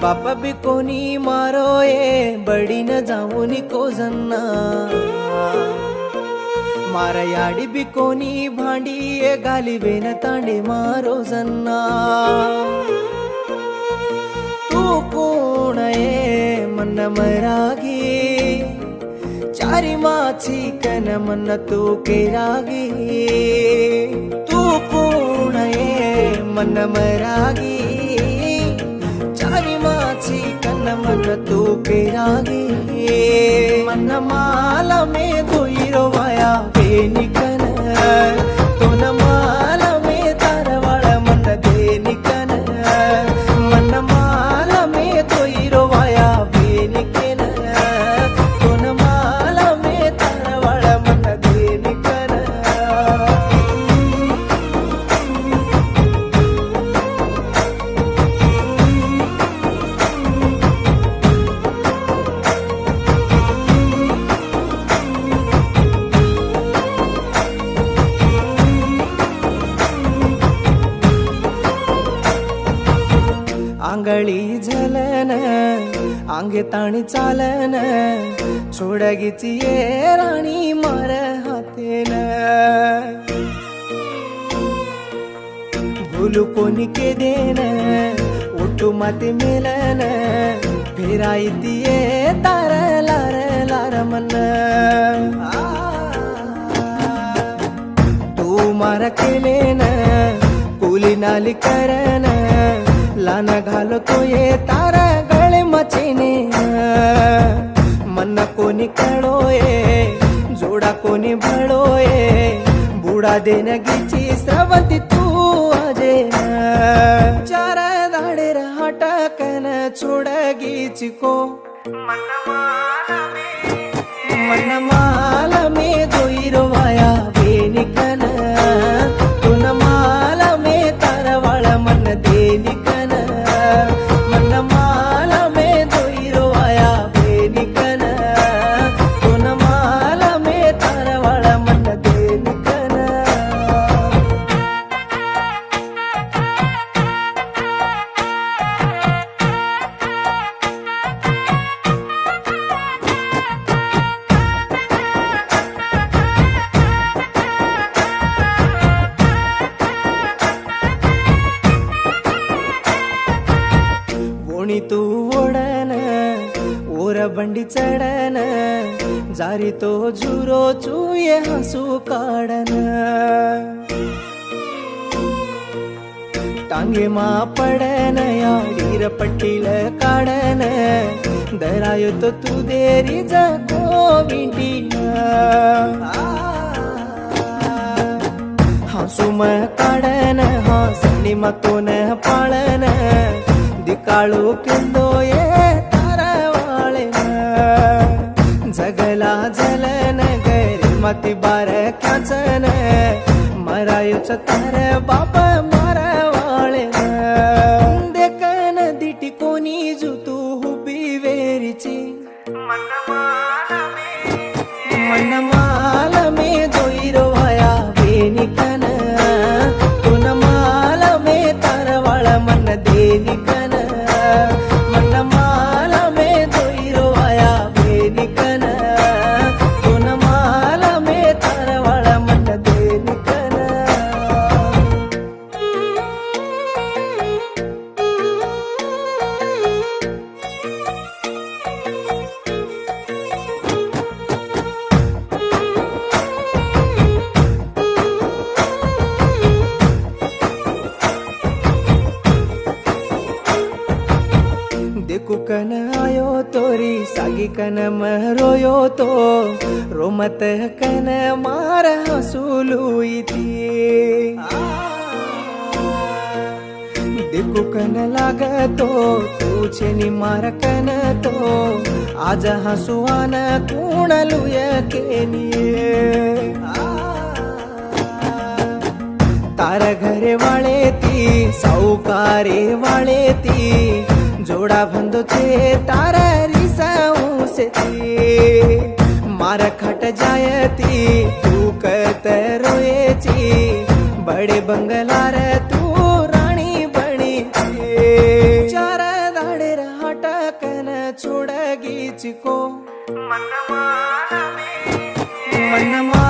बाप भी कोणी मारोये बडी न जाऊन को जन्ना मारा याडी भी कोणी भांडी गाली बेन तांडे मारो जन्ना तू कोण ये मन मरागी चारी माछी कन मन तू के रागी तू कोण ये मन मरागी चारी माछी कन मन तू के रागी मन माला में धोईरो वाया बेनिकन तो न माला में तारवाळ मन देनिकन मन माला में धोईरो वाया बेनिकन तो न माला में तारवाळ मन देनिकन आंगळी झलन आंगे ताणी चालन छोडगीची ये राणी मार हातेन भूलू कोणी के देन उठू माते मेलन फिरायती ये तार लार लार मन तू मार केलेन कुली नाली करन लाना घालो तो ये तारा गळे मचेने मन कोणी कळोये जोडा कोणी भळोये बुडा देनगीची स्रवंती तू अजे चार दाडे हटकन छोडगीची को मन माला में दोईरो वाया बेनिकन तुन माला में तारवाळ मन देनिकन मन माला में दोईरो वाया बेनिकन तुन माला में तारवाळ मन देनिकन कोणी तू ओढन ओर बंडी चढन जारी तो झुरो चुये हसू काढन टांगे मा पडन याडीर पट्टील काढन दरायो तो तू देरी जाको विंटीन हसू म काढन हसणी मतोन पाळन दिकाळू किंदो ये तारवाळेन जगला जलन गैरी मती बार ख्याचन मरायुच तार बाप मारवाळेन देखन दिटी कोणी जुतू हुबी वेरीची मन माला में दोईरो वाया बेनिकन तुन माला में तारवाळ मन देनिकन मन माला में दोईरो वाया बेनिकन तुन माला में तारवाळ मन देनिकन देखू कन आयो तोरी सागी कन मरोयो तो रोमत कन मार हसूलुईती देखू कन लागतो तुझे नि मार कन तो आज हसुआन कुणलुय केनिये तार घरे वाळे ती साऊकारे वाळे ती जोड़ा बंदो छे तारा रिसाऊ से मार खट जायती तू कत रोएची बड़े बंगला रे तू रानी बनी चार दाड़े तुझको मनवा